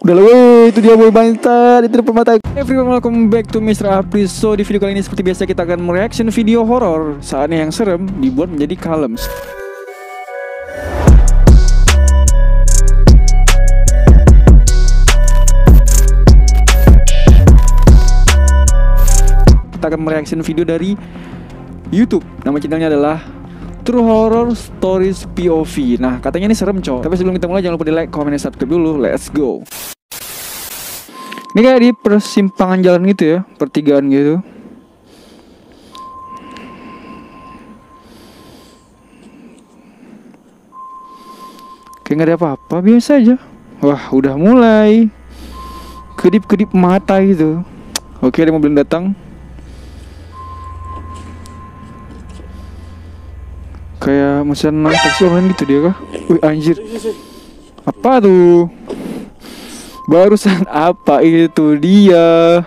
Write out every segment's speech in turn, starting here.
Udah lah weh, itu dia boy bantet, itu depan mata. Everyone, welcome back to Mr. Apri. So di video kali ini seperti biasa kita akan mereaction video horor. Saatnya yang serem dibuat menjadi kalem. Kita akan mereaction video dari YouTube. Nama channelnya adalah True Horror Stories POV. Nah, katanya ini serem, cok. Tapi sebelum kita mulai jangan lupa di like, comment, dan subscribe dulu. Let's go. Ini kayak di persimpangan jalan gitu ya, pertigaan gitu. Kayak nggak ada apa-apa, biasa aja. Wah, udah mulai kedip-kedip mata gitu. Oke, ada mobil datang. Kayak mesin taksi online gitu dia kah? Wih anjir. Apa tuh? Barusan apa itu dia?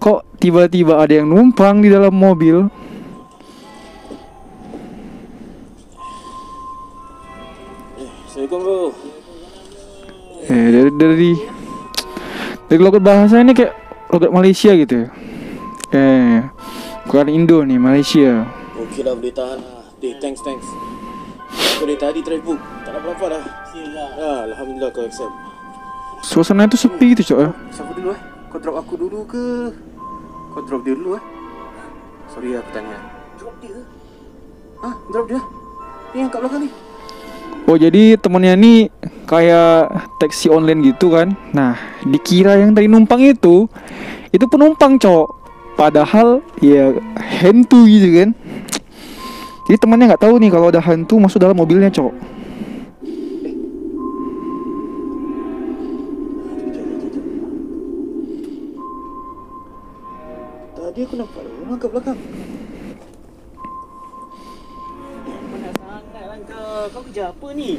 Kok tiba-tiba ada yang numpang di dalam mobil? Assalamualaikum bro. Dari logat bahasa ini kayak logat Malaysia gitu ya. Bukan Indo nih, Malaysia. Okey lah, boleh tahan lah. Thanks. Aku dari tadi try book, tak ada apa-apa dah. Alhamdulillah kau accept. Suasana itu sepi gitu cok ya. Siapa dulu Kau drop aku dulu ke? Kau drop dia dulu Sorry aku tanya. Drop dia? Drop dia? Ni yang kat belakang ni. Oh jadi temennya nih kayak taksi online gitu kan. Nah dikira yang tadi numpang itu penumpang cok. Padahal ya hantu gitu kan. Jadi temannya nggak tahu nih kalau ada hantu masuk dalam mobilnya cok. Tadi aku nampak orang kat belakang. Mana sangat lah kau kerja apa ni?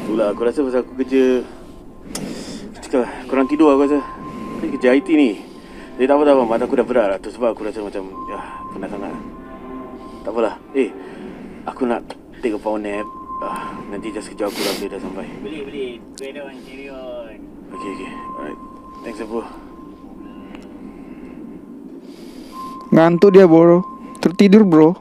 Itulah aku rasa pasal aku kerja kurang tidur aku rasa. Ni kerja IT ni. Jadi tak apa, mata aku dah berat lah. Tu sebab aku rasa macam penat sangat. Tak apalah. Aku nak take a power nap. Nanti just kejap aku dah sampai. Boleh. Carry on. Okay. Alright. Thanks bro. Ngantuk dia bro. Tertidur bro.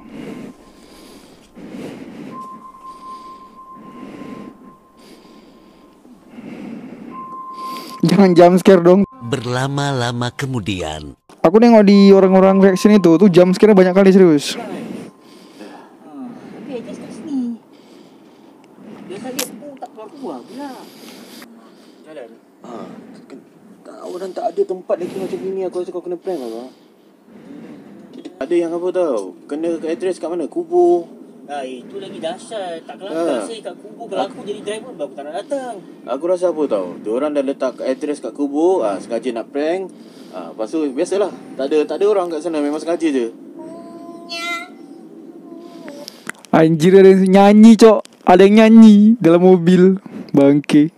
Jangan jump scare dong. Berlama-lama kemudian, Aku nengok di orang-orang reaction itu tuh jump scare banyak kali serius. Tapi Ajaz kat sini. Dia tadi aku tak keluar pula. Jalan. Orang tak ada tempat lagi macam ni. Aku rasa kau kena prank lah. Ada yang apa tau, kena address kat mana? Kubur. Itu lagi dahsyat. Tak kelakar saya kat kubur. Kalau aku jadi driver baru aku tak nak datang. Aku rasa apa tau, diorang dah letak address kat kubur, sengaja nak prank. Lepas tu biasalah, tak ada orang kat sana, memang sengaja je. Anjir ada yang nyanyi cok. Ada yang nyanyi dalam mobil. Bangke.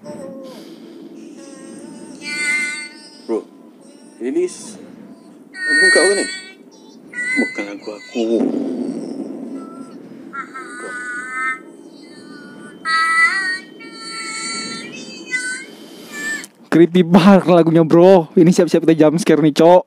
Bro, Lilis, lagu kau ke ni? Bukan lagu aku. Creepy banget lagunya bro. Ini siap-siap kita jump scare nih cok.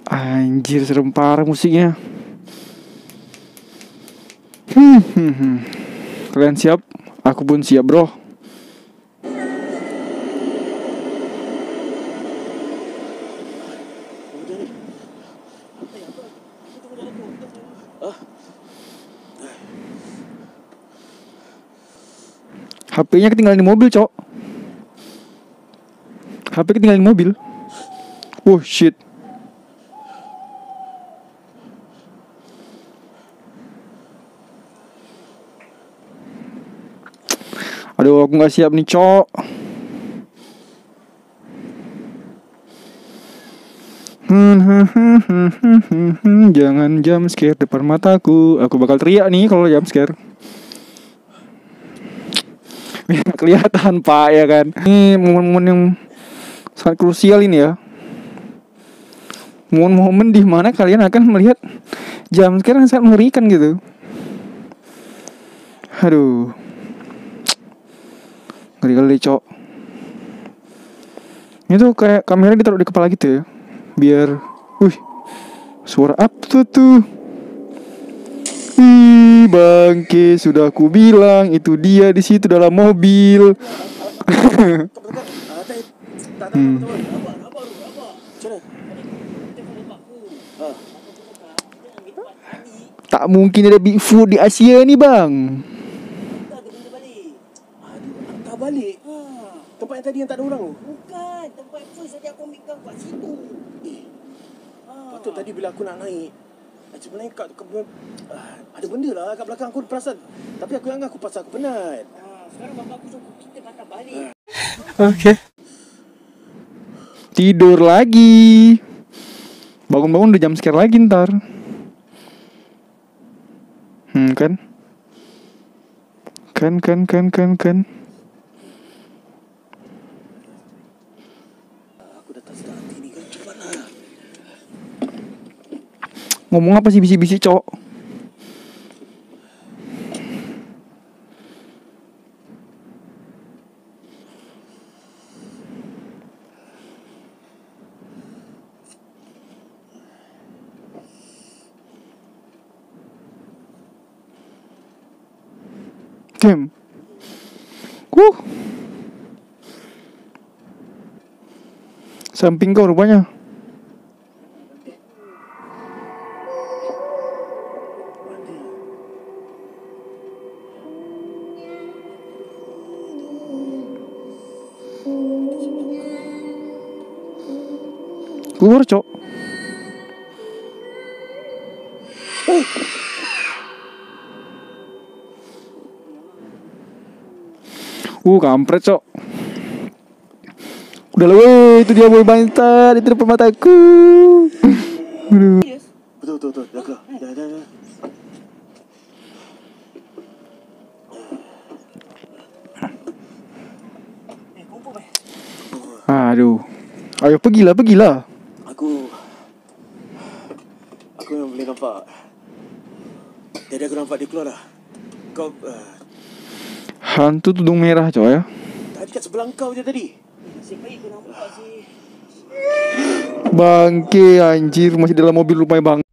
Anjir serem parah musiknya. Kalian siap? Aku pun siap bro. HP-nya ketinggalan di mobil cok. HP ketinggalan di mobil. Oh shit. Aduh aku gak siap nih cok. Jangan jump scare depan mataku. Aku bakal teriak nih kalau jump scare. Biar kelihatan pak ya kan. Ini momen-momen yang Sangat krusial ini ya. Momen-momen di mana kalian akan melihat jam scare yang sangat mengerikan gitu. Aduh. Ngeri kali, Cok. Itu kayak kamera ditaruh di kepala gitu ya. Biar suara apa tuh? Ih, bangke, sudah aku bilang itu dia di situ dalam mobil. Tak mungkin ada Bigfoot di Asia nih, Bang. Tak balik. Tempat yang tadi yang tak ada orang tu. Bukan, tempat first saja aku ambil kau kat situ. Patut tadi bila aku nak naik, sebenarnya ada benda lah kat belakang aku perasan. Tapi aku ingat aku pasal aku penat. Sekarang bapak aku suruh kita patah balik. Oke. Tidur lagi. Bangun-bangun udah jam scare lagi ntar. Kan. Aku dah tak sedar hati ni kan. Cepatlah. Ngomong apa sih bisik-bisik, Cok? Damn. Samping kau rupanya. Keluar, Cok. Kampret, Cok. Udah lah, weh, itu dia boy bantat, itu depan mataku. Aduh. Betul. Dah keluar. Dah. Aduh. Ayo pergilah. Aku yang boleh nampak. Tadi aku nampak dia keluar dah. Kau hantu tudung merah, Cok ya. tadi kat sebelah kau je tadi. Nasib baik aku nampak sih. Bangke, anjir, masih dalam mobil rupanya, Bang.